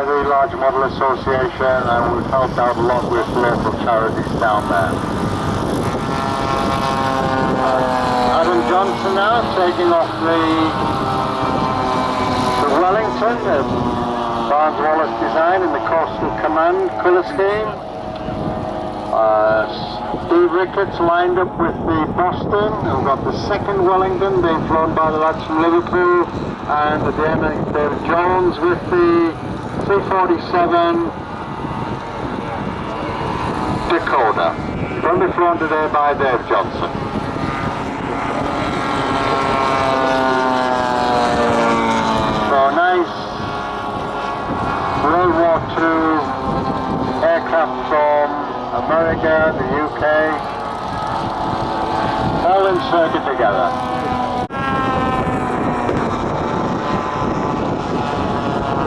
The Large Model Association, and we've helped out a lot with local charities down there. Adam Johnson now taking off the Wellington, the Barnes Wallace design in the Coastal Command colour scheme. Steve Ricketts lined up with the Boston, and we've got the second Wellington being flown by the lads from Liverpool, and again David Jones with the 347 Dakota, going to be flown today by Dave Johnson. So nice World War II aircraft from America, the UK, all inserted together.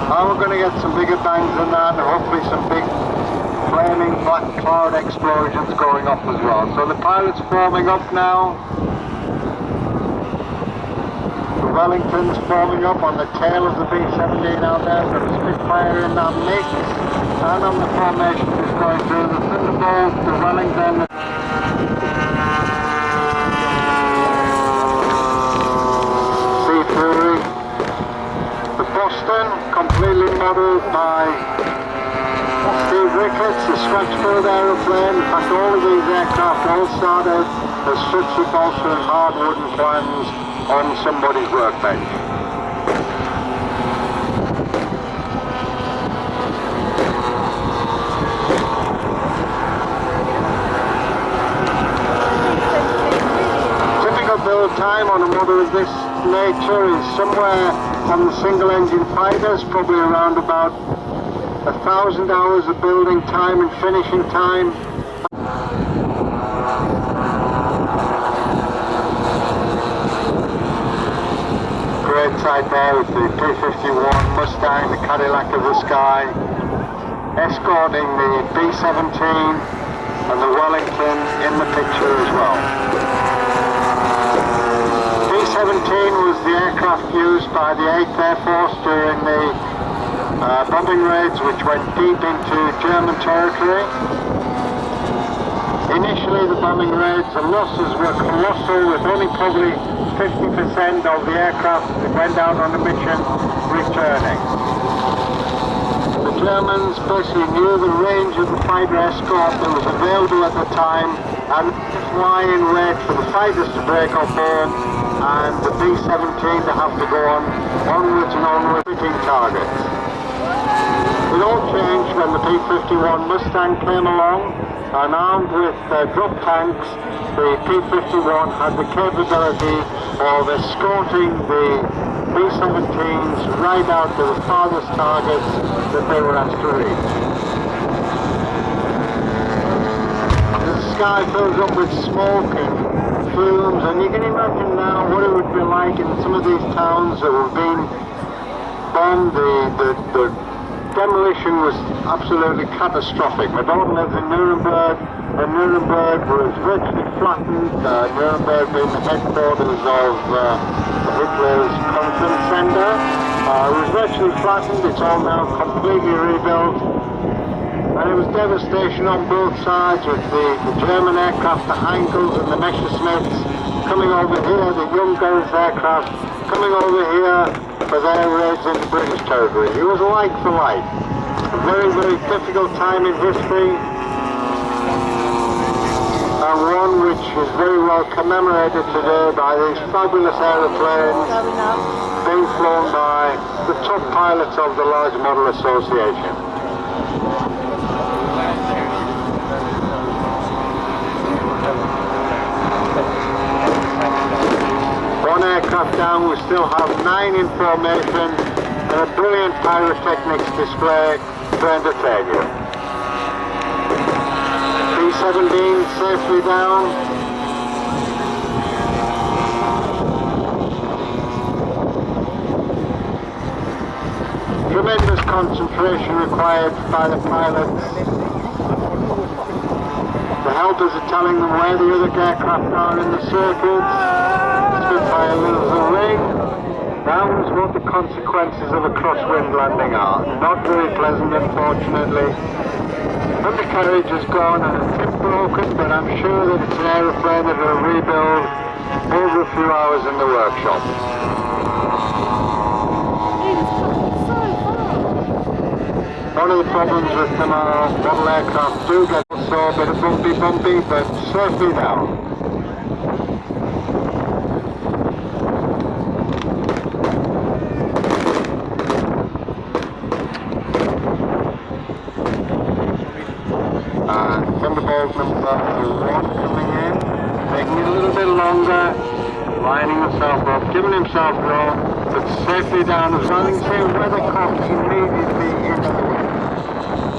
Now we're going to get some bigger bangs than that, and hopefully some big flaming black cloud explosions going off as well. So the pilot's forming up now. The Wellington's forming up on the tail of the B-17 out there. Got a Spitfire in that mix, and on the formation is going through the Thunderbolt, the Wellington. Sea Fury. The Boston, completely modelled by Steve Ricketts, the scratch-build aeroplane. In fact, all of these aircraft all started as such repulsive hard wooden plans on somebody's workbench. Typical build time on a model of this nature is somewhere on the single engine fighters, probably around about 1,000 hours of building time and finishing time. Great sight there with the P-51 Mustang, the Cadillac of the sky, escorting the B-17 and the Wellington in the picture as well. B-17 was the aircraft used by the 8th Air Force during the bombing raids which went deep into German territory. Initially the bombing raids, the losses were colossal, with only probably 50% of the aircraft that went out on a mission returning. The Germans basically knew the range of the fighter escort that was available at the time and fly in wait for the fighters to break off home and the B-17 to have to go onwards and onwards hitting targets. It all changed when the P-51 Mustang came along, and armed with drop tanks, the P-51 had the capability of escorting the B-17s right out to the farthest targets that they were asked to reach. The sky fills up with smoke and fumes, and you can imagine now what it would be like in some of these towns that were being bombed. The demolition was absolutely catastrophic. My daughter lives in Nuremberg, and Nuremberg was virtually flattened. Nuremberg being the headquarters of Hitler's conference center. It was virtually flattened. It's all now completely rebuilt. And it was devastation on both sides with the German aircraft, the Heinkels and the Messerschmitts coming over here, the Junkers aircraft coming over here for their raids into British territory. It was like for like. A very, very difficult time in history, and one which is very well commemorated today by these fabulous aeroplanes being flown by the top pilots of the Large Model Association. One aircraft down, we still have 9 in formation and a brilliant pyrotechnics display to entertain you. B-17 safely down. Tremendous concentration required by the pilots. The helpers are telling them where the other aircraft are in the circuits. Spitfire loses a ring. That was what the consequences of a crosswind landing are. Not very pleasant, unfortunately. Undercarriage has gone and a tip broken, but I'm sure that it's an aeroplane that will rebuild over a few hours in the workshop. One of the problems with them are model aircraft do get so a bit of bumpy, but safely down. Thunderbolt number 1 coming in, taking it a little bit longer, lining himself up, giving himself room, but safely down as well. You can see Weathercock's immediately into the wind.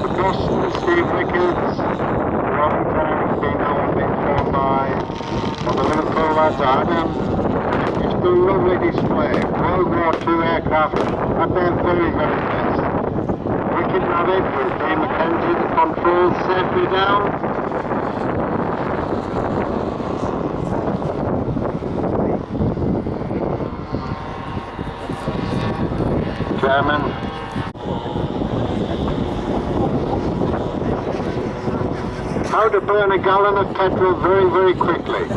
The Boston, Steve Ricketts, Robin Tank being formed by on the Liverpool lads, Adam. Just a lovely display. World War II aircraft at their very, very best. Wicked Rabbit with Dave Mackenzie, the controls safely down. German. How to burn a gallon of petrol very, very quickly. The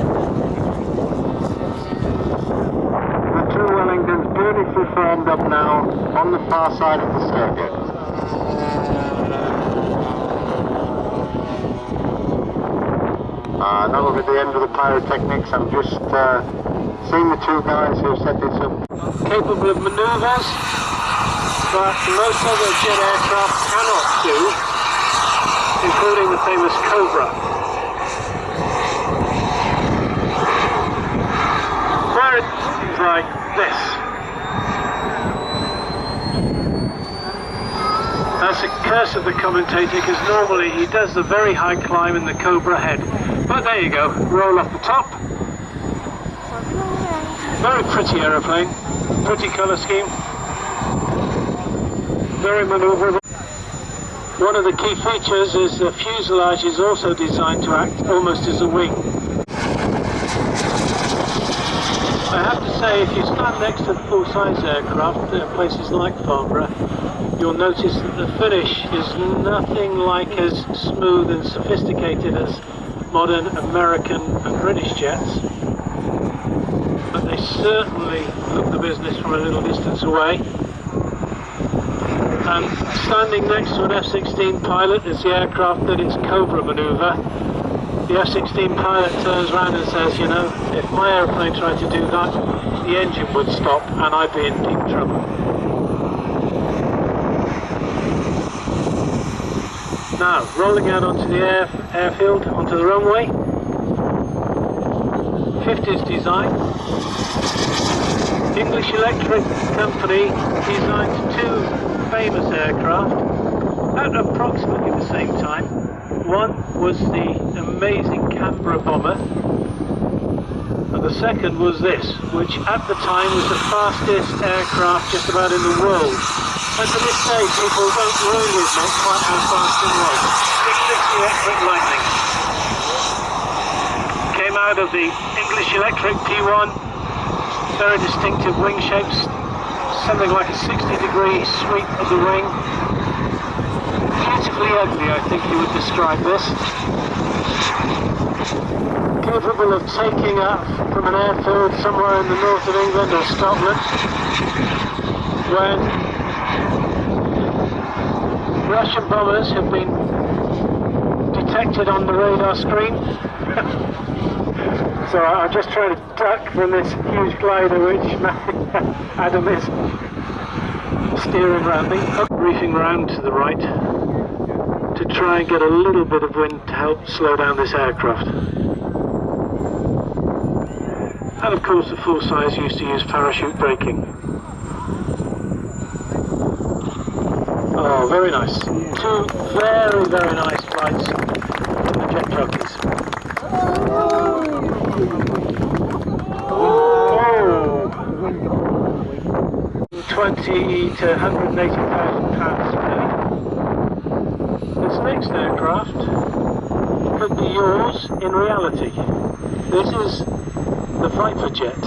2 Wellingtons beautifully formed up now on the far side of the circuit. That'll be the end of the pyrotechnics. I'm just seeing the 2 guys who set this up. Capable of manoeuvres, but most other jet aircraft cannot do, including the famous Cobra. Where it's like this. That's a curse of the commentator, because normally he does the very high climb in the Cobra head. But there you go, roll off the top. Very pretty aeroplane, pretty colour scheme, very manoeuvrable. One of the key features is the fuselage is also designed to act almost as a wing. I have to say, if you stand next to the full-size aircraft at places like Farnborough, you'll notice that the finish is nothing like as smooth and sophisticated as modern American and British jets, but they certainly look the business from a little distance away. And standing next to an F-16 pilot is the aircraft that its Cobra manoeuvre. The F-16 pilot turns around and says, you know, if my aeroplane tried to do that, the engine would stop and I'd be in deep trouble. Now, rolling out onto the airfield, onto the runway. 50s design. English Electric Company designed two famous aircraft at approximately the same time. One was the amazing Canberra bomber, and the second was this, which at the time was the fastest aircraft just about in the world. And to this day, people don't really admit quite how fast it was. English Electric Lightning. Came out of the English Electric P1, very distinctive wing shapes, something like a 60-degree sweep of the wing. Beautifully ugly, I think you would describe this. Capable of taking up from an airfield somewhere in the north of England or Scotland, when Russian bombers have been detected on the radar screen. So I'm just trying to duck from this huge glider which Adam is steering around me. Reefing round to the right to try and get a little bit of wind to help slow down this aircraft. And of course the full size used to use parachute braking. Oh, very nice. Two very, very nice flights in the jet jockeys. Oh! 20 to 180,000 pounds spinning. This next aircraft could be yours in reality. This is the Viper jet.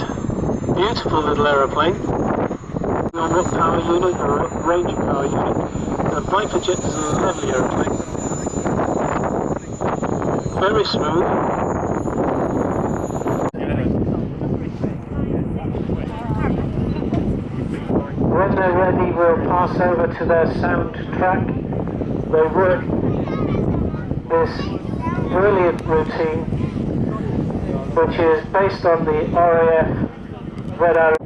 Beautiful little aeroplane. On what power unit or what range of power unit. The Viper jet is a lovely aeroplane. Very smooth. When they're ready, we'll pass over to their sound track. They work this brilliant routine, which is based on the RAF Red Arrow.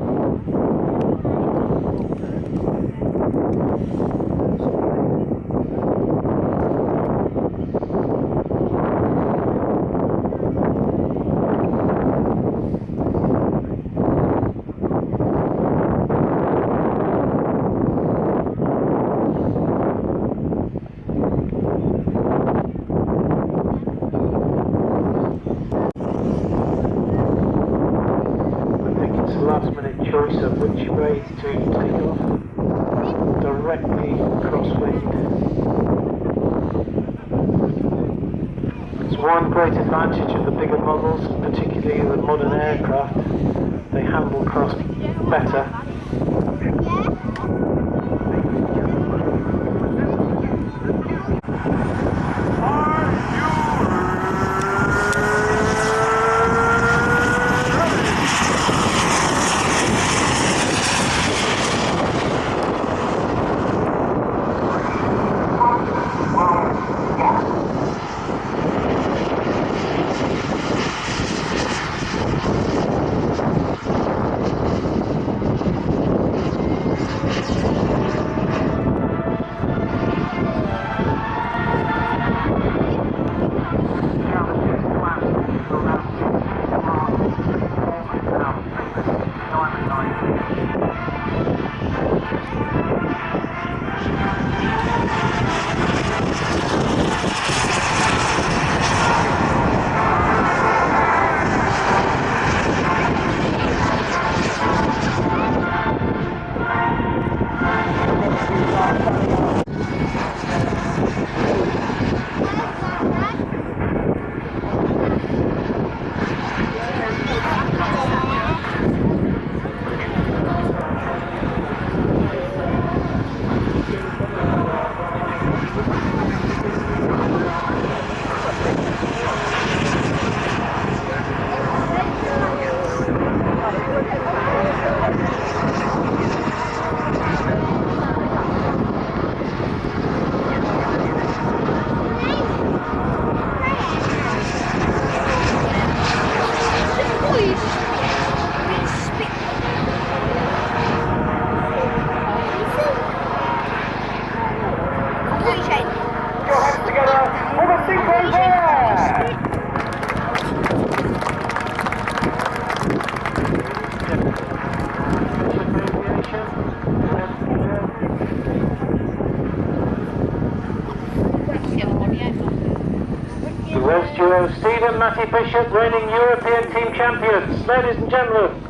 Choice of which way to take off, directly crosswind. It's one great advantage of the bigger models, particularly the modern aircraft. They handle cross better. Matty Bishop, reigning European team champions. Ladies and gentlemen,